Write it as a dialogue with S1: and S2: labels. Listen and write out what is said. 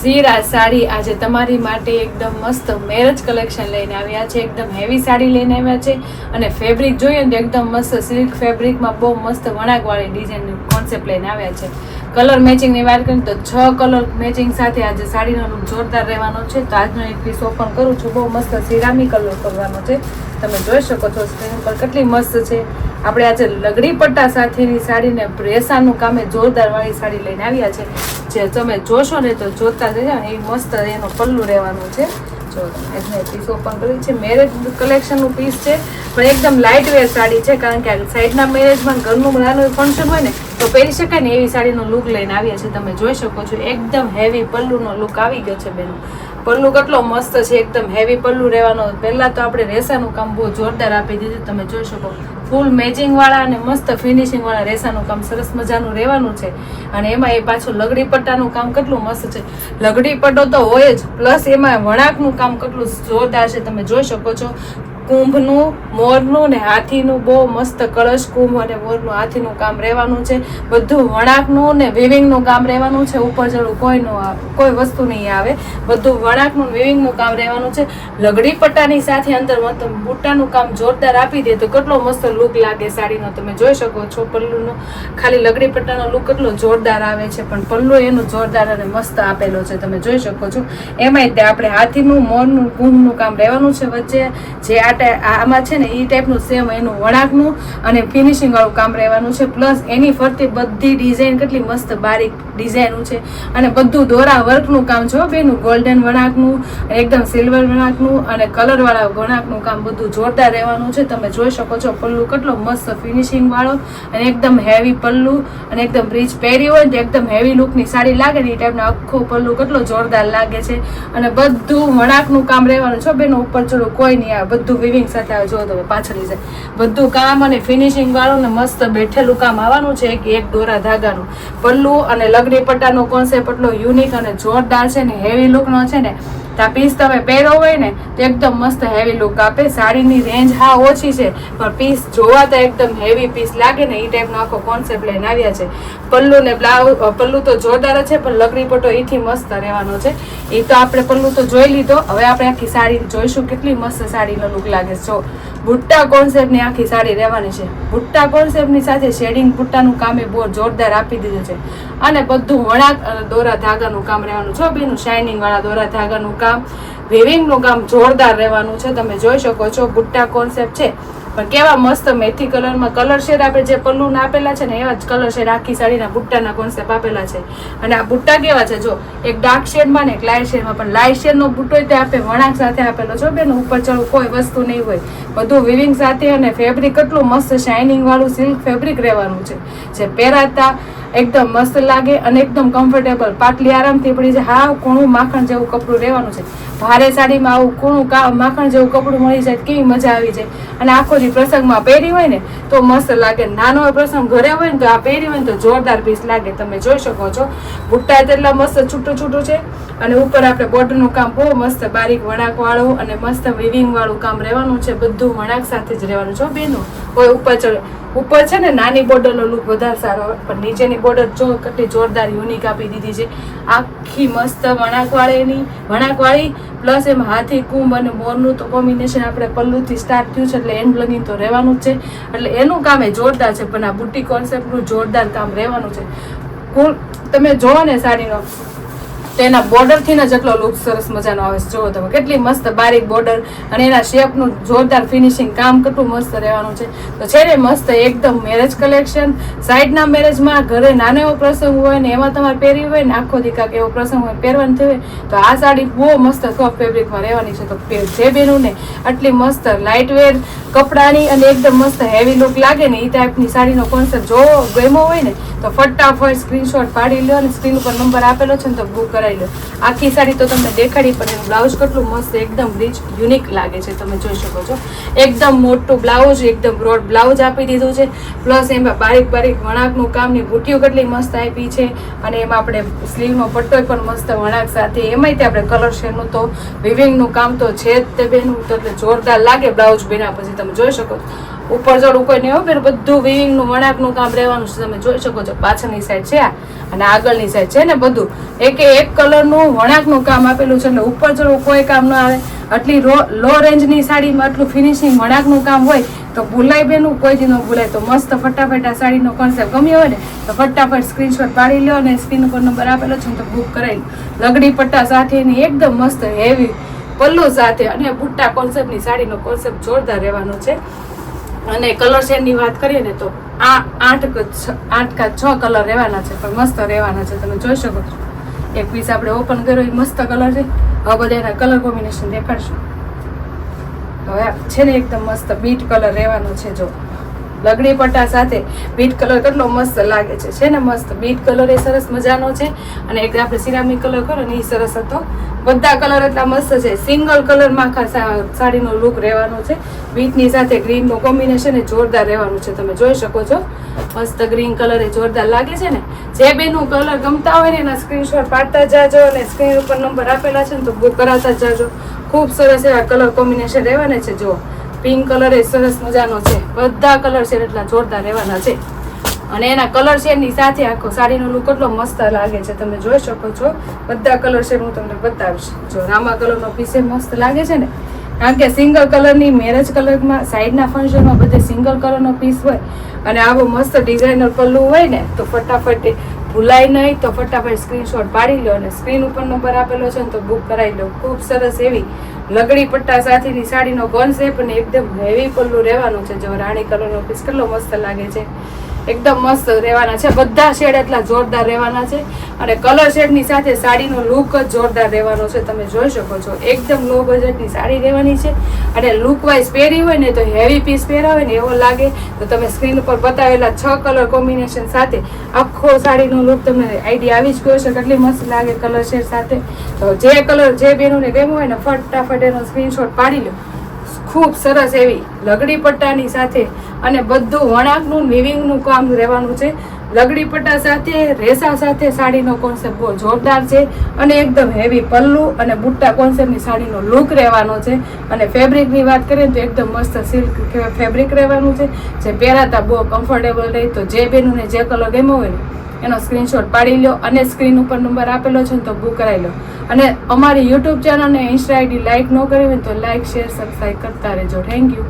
S1: ઝીરા સાડી આજે તમારી માટે એકદમ મસ્ત મેરેજ કલેક્શન લઈને આવ્યા છે. એકદમ હેવી સાડી લઈને આવ્યા છે અને ફેબ્રિક જોઈએ ને તો એકદમ મસ્ત સિલ્ક ફેબ્રિકમાં બહુ મસ્ત વણાકવાળી ડિઝાઇનની કોન્સેપ્ટ લઈને આવ્યા છે. કલર મેચિંગની વાત કરીએ તો 6 કલર મેચિંગ સાથે આજે સાડીનો લુક જોરદાર રહેવાનો છે. તો આજનો એક પીસ ઓપન કરું છું. બહુ મસ્ત સિરામી કલર કરવાનો છે. તમે જોઈ શકો છો સ્ક્રીન પર કેટલી મસ્ત છે. આપણે આજે લગડી પટ્ટા સાથેની સાડીને રેસાનું કામે જોરદાર વાળી સાડી લઈને આવ્યા છે. જે તમે જોશો ને તો જોતા જજો ને એ મસ્ત એનો પલ્લુ રહેવાનું છે. જો તમે પીસ ઓપન કરી છે. મેરેજ કલેક્શનનું પીસ છે પણ એકદમ લાઇટ વેર સાડી છે, કારણ કે સાઈડના મેરેજમાં ઘરનું નાનું ફંક્શન હોય ને તો પહેરી શકાય ને એવી સાડીનો લુક લઈને આવ્યા છે. તમે જોઈ શકો છો એકદમ હેવી પલ્લુનો લુક આવી ગયો છે બેન. પલ્લુ કેટલો મસ્ત છે, એકદમ હેવી પલ્લુ રહેવાનો. પહેલા તો આપણે રેસાનું કામ બહુ જોરદાર આપી દીધું. તમે જોઈ શકો ફૂલ મેચિંગ વાળા અને મસ્ત ફિનિશિંગ વાળા રેસાનું કામ સરસ મજાનું રહેવાનું છે. અને એમાં એ પાછું લગડી પટ્ટાનું કામ કેટલું મસ્ત છે. લગડી પટ્ટો તો હોય જ, પ્લસ એમાં વણાકનું કામ કેટલું જોરદાર છે. તમે જોઈ શકો છો કુંભનું, મોરનું ને હાથીનું બહુ મસ્ત કળશ કુંભ અને મોરનું હાથીનું કામ રહેવાનું છે. બધું વણાકનું ને વિવિંગનું કામ રહેવાનું છે. ઉપર ચડું કોઈ વસ્તુ નહીં આવે, બધું વણાકનું વિવિંગનું કામ રહેવાનું છે. લગડી પટ્ટાની સાથે અંદર બુટ્ટાનું કામ જોરદાર આપી દે તો કેટલો મસ્ત લુક લાગે સાડીનો. તમે જોઈ શકો છો પલ્લુનો ખાલી લગડી પટ્ટાનો લુક કેટલો જોરદાર આવે છે, પણ પલ્લુ એનું જોરદાર અને મસ્ત આપેલો છે. તમે જોઈ શકો છો એમાંય તે આપણે હાથીનું, મોરનું, કુંભનું કામ રહેવાનું છે. વચ્ચે જે આમાં છે ને એ ટાઈપનું સેમ એનું વણાકનું અને ફિનિશિંગ વાળું કામ રહેવાનું છે. પ્લસ એની ફરતી બધી ડિઝાઇન કેટલી મસ્ત બારીક ડિઝાઇન છે અને બધું દોરા વર્કનું કામ છે બેનું. ગોલ્ડન વણાકનું, એકદમ સિલ્વર વણાકનું અને કલર વાળા વણાકનું કામ બધું જોરદાર રહેવાનું છે. તમે જોઈ શકો છો પલ્લુ કેટલો મસ્ત ફિનિશિંગ વાળો અને એકદમ હેવી પલ્લુ અને એકદમ રીચ પહેરી હોય તો એકદમ હેવી લુકની સાડી લાગે ને એ ટાઈપનો આખો પલ્લુ કેટલો જોરદાર લાગે છે. અને બધું વણાકનું કામ રહેવાનું છે બેનું. ઉપર ચડો કોઈ નહીં આવે, બધું વિવિંગ સાથે આવે. જો તમે પાછળની સાઈડ બધું કામ અને ફિનિશિંગ વાળું ને મસ્ત બેઠેલું કામ આવવાનું છે. એક દોરા ધાગાનું પલ્લુ અને લગડી પટ્ટાનો કોન્સેપ્ટ એટલો યુનિક અને જોરદાર છે ને હેવી લુકનો છે ને. આ પીસ તમે પહેરો હોય ને તો એકદમ મસ્ત હેવી લુક આપે. સાડીની રેન્જ હા ઓછી છે પણ પીસ જોવા તો એકદમ હેવી પીસ લાગે ને એ ટાઈપનો આખો કોન્સેપ્ટ લઈને આવ્યા છે. પલ્લુ ને બ્લાઉઝ, પલ્લુ તો જોરદાર છે પણ લગડી પટ્ટો એથી મસ્ત રહેવાનો છે. એ તો આપણે પલ્લુ તો જોઈ લીધો. હવે આપણે આખી સાડી જોઈશું કેટલી મસ્ત સાડીનો લુક લાગે છે. જો બુટ્ટા કોન્સેપ્ટની આખી સાડી રહેવાની છે. બુટ્ટા કોન્સેપ્ટની સાથે શેડિંગ બુટ્ટાનું કામ એ બહુ જોરદાર આપી દીધું છે. અને બધું વણાક દોરા ધાગાનું કામ રહેવાનું છે બેનું. શાઇનિંગ વાળા દોરા ધાગાનું કામ, વિવિંગનું કામ જોરદાર રહેવાનું છે. તમે જોઈ શકો છો બુટ્ટા કોન્સેપ્ટ છે પણ કેવા મસ્ત મેથી કલરમાં કલર શેડ આપણે જે પલ્લુના આપેલા છે ને એવા જ કલર શેડ આખી સાડીના બુટ્ટાના કોન્સેપ્ટ આપેલા છે. અને આ બુટ્ટા કેવા છે જો એક ડાર્ક શેડમાં ને એક લાઇટ શેડમાં, પણ લાઇટ શેડનો બુટ્ટો તે આપે વણાક સાથે આપેલો છે બેન. ઉપર ચડું કોઈ વસ્તુ નહીં હોય, બધું વિવિંગ સાથે અને ફેબ્રિક કેટલું મસ્ત શાઇનિંગ વાળું સિલ્ક ફેબ્રિક રહેવાનું છે. જે પહેરાતા એકદમ મસ્ત લાગે અને એકદમ કમ્ફર્ટેબલ, પાટલી આરામથી પડી જાય. હા કૂણું માખણ જેવું કપડું રહેવાનું છે. ભારે સાડીમાં આવું કૂણું માખણ જેવું કપડું મળી જાય કેવી મજા આવી જાય. અને આખો દી પ્રસંગમાં પહેરી હોય ને તો મસ્ત લાગે. નાનો પ્રસંગ ઘરે હોય ને તો આ પહેરી હોય ને તો જોરદાર પીસ લાગે. તમે જોઈ શકો છો બુટ્ટા તેટલા મસ્ત છૂટું છૂટું છે અને ઉપર આપણે બોર્ડરનું કામ બહુ મસ્ત બારીક વણાક વાળું અને મસ્ત વિવિંગ વાળું કામ રહેવાનું છે. બધું વણાક સાથે જ રહેવાનું છે બેનું. કોઈ ઉપર છે ને નાની બોર્ડરનો લુક વધારે સારો હોય પણ નીચેની બોર્ડર જો કેટલી જોરદાર યુનિક આપી દીધી છે. આખી મસ્ત વણાકવાળી પ્લસ એમાં હાથી, કુંભ અને મોરનું તો કોમ્બિનેશન આપણે પલ્લુથી સ્ટાર્ટ થયું છે એટલે એન્ડ લગીન તો રહેવાનું જ છે. એટલે એનું કામ એ જોરદાર છે પણ આ બુટ્ટી કોન્સેપ્ટનું જોરદાર કામ રહેવાનું છે. તમે જોવો ને સાડીનો તો એના બોર્ડરથી જ એટલો લુક સરસ મજાનો આવે છે. જુઓ તમે કેટલી મસ્ત બારીક બોર્ડર અને એના શેપનું જોરદાર ફિનિશિંગ કામ કેટલું મસ્ત રહેવાનું છે. તો છે ને મસ્ત એકદમ મેરેજ કલેક્શન. સાઈડના મેરેજમાં ઘરે નાનો એવો પ્રસંગ હોય ને એમાં તમારે પહેરી હોય ને આખો દીકાક એવો પ્રસંગ હોય પહેરવાનું થયું તો આ સાડી બહુ મસ્ત સોફ્ટ ફેબ્રિકમાં રહેવાની છે. તો જે બેનું ને આટલી મસ્ત લાઇટ વેર કપડાની અને એકદમ મસ્ત હેવી લુક લાગે ને એ ટાઈપની સાડીનો કોન્સેપ્ટ જો ગમ્યો હોય ને તો ફટાફટ સ્ક્રીનશોટ પાડી લો અને સ્ક્રીન ઉપર નંબર આપેલો છે ને તો બુક કરાવી લો. આખી સાડી તો તમને દેખાડી પણ એનું બ્લાઉઝ કેટલું મસ્ત એકદમ રીચ યુનિક લાગે છે. તમે જોઈ શકો છો એકદમ મોટું બ્લાઉઝ, એકદમ બ્રોડ બ્લાઉઝ આપી દીધું છે. પ્લસ એમાં બારીક બારીક વણાકનું કામની બુટીઓ કેટલી મસ્ત આપી છે અને એમાં આપણે સ્લીવનો પટ્ટો પણ મસ્ત વણાક સાથે એમાંય તે આપણે કલર શેડનું તો વિવિંગનું કામ તો છે જ તે બેનું તો એટલે જોરદાર લાગે બ્લાઉઝ બેના પછી. તમે જોઈ શકો છો ઉપર ચડ ઉપર નહીં હોય બધું વિવિંગનું વણાકનું કામ રહેવાનું છે. તમે જોઈ શકો છો પાછળની સાઈડ છે આ અને આગળની સાઈડ છે ને બધું એક કલરનું વણાકનું કામ આપેલું છે. એટલે ઉપર ચડવું કોઈ કામ ના આવે. આટલી લો રેન્જની સાડીમાં આટલું ફિનિશિંગ વણાકનું કામ હોય તો ભૂલાય બેનું કોઈથી ન ભૂલાય. તો મસ્ત ફટાફટ આ સાડીનો કોન્સેપ્ટ ગમ્યો હોય ને તો ફટાફટ સ્ક્રીનશોટ પાડી લો અને સ્ક્રીન ઉપર નંબર આપેલો છે ને તો બુક કરાવી લો. લગડી પટ્ટા સાથેની એકદમ મસ્ત હેવી પલ્લુ સાથે અને બુટ્ટા કોન્સેપ્ટની સાડીનો કોન્સેપ્ટ જોરદાર રહેવાનો છે. અને કલર શેડની વાત કરીએ ને તો આ 8 કલર રહેવાના છે પણ મસ્ત રહેવાના છે. તમે જોઈ શકો છો એક પીસ આપણે ઓપન કર્યો એ મસ્ત કલર છે. હવે બધા એના કલર કોમ્બિનેશન દેખાડશું. હવે છે ને એકદમ મસ્ત બીટ કલર રહેવાનો છે. જો લગડી પટ્ટા સાથે બીટ કલર કેટલો મસ્ત લાગે છે ને મસ્ત બીટ કલર એ સરસ મજાનો છે. અને એક આપણે સિરામિક કલર કરો ને એ સરસ હતો. બધા કલર એટલા મસ્ત છે. સિંગલ કલરમાં સાડીનો લુક રહેવાનો છે. બીટની સાથે ગ્રીનનું કોમ્બિનેશન એ જોરદાર રહેવાનું છે. તમે જોઈ શકો છો મસ્ત ગ્રીન કલર એ જોરદાર લાગે છે ને. જે બેનું કલર ગમતા હોય ને એના સ્ક્રીનશોટ પાડતા જાજો અને સ્ક્રીન ઉપર નંબર આપેલા છે ને તો બુક કરાવતા જાજો. ખૂબ સરસ એવા કલર કોમ્બિનેશન રહેવાના છે. જો પિંક કલર એ સરસ મજાનો છે. બધા કલર શેડ એટલા જોરદાર રહેવાના છે. અને એના કલર શેડની સાથે આખો સાડીનો લુક કેટલો મસ્ત લાગે છે. તમે જોઈ શકો છો બધા કલર શેડ હું તમને બતાવીશ. જો રામા કલરનો પીસ મસ્ત લાગે છે ને કારણ કે સિંગલ કલરની મેરેજ કલરમાં સાઈડના ફંક્શનમાં બધે સિંગલ કલરનો પીસ હોય અને આવો મસ્ત ડિઝાઇનર પલ્લું હોય ને તો ફટાફટ ભૂલાય નહીં. તો ફટાફટ સ્ક્રીનશોટ પાડી લો અને સ્ક્રીન ઉપર નંબર આપેલો છે ને તો બુક કરાવી લો. ખૂબ સરસ એવી લગડી પટ્ટા સાથેની સાડીનો કોન્સેપ્ટ અને એકદમ હેવી પલ્લું રહેવાનું છે. જો રાણી કલરનો પીસ કેટલો મસ્ત લાગે છે. એકદમ મસ્ત રહેવાના છે. બધા શેડ એટલા જોરદાર રહેવાના છે અને કલર શેડની સાથે સાડીનો લુક જ જોરદાર રહેવાનો છે. તમે જોઈ શકો છો એકદમ લો બજેટની સાડી રહેવાની છે અને લુક વાઇઝ પહેરી હોય ને તો હેવી પીસ પહેરા હોય ને એવો લાગે. તો તમે સ્ક્રીન ઉપર બતાવેલા 6 કલર કોમ્બિનેશન સાથે આખો સાડીનો લુક તમને આઈડિયા આવી જ ગયો છે કેટલી મસ્ત લાગે કલર શેડ સાથે. તો જે કલર જે બેનોને ગમ્યું હોય ને ફટાફટ એનો સ્ક્રીનશોટ પાડી લો. ખૂબ સરસ એવી લગડી પટ્ટાની સાથે અને બધું વણાકનું વિવિંગનું કામ રહેવાનું છે. લગડી પટ્ટા સાથે રેસા સાથે સાડીનો કોન્સેપ્ટ બહુ જોરદાર છે અને એકદમ હેવી પલ્લુ અને બુટ્ટા કોન્સેપ્ટની સાડીનો લુક રહેવાનો છે. અને ફેબ્રિકની વાત કરીએ તો એકદમ મસ્ત સિલ્ક ફેબ્રિક રહેવાનું છે જે પહેરાતા બહુ કમ્ફર્ટેબલ રહે. તો જે બેનોને જે કલર ગમ્યો હોય ને એનો સ્ક્રીનશોટ પાડી લો અને સ્ક્રીન ઉપર નંબર આપેલો છે ને તો બુક કરાવી લો. અને અમારી યુટ્યુબ ચેનલ અને ઇન્સ્ટા આઈડી લાઇક ન કરી હોય તો લાઇક શેર સબસ્ક્રાઈબ કરતા રહેજો. Thank you.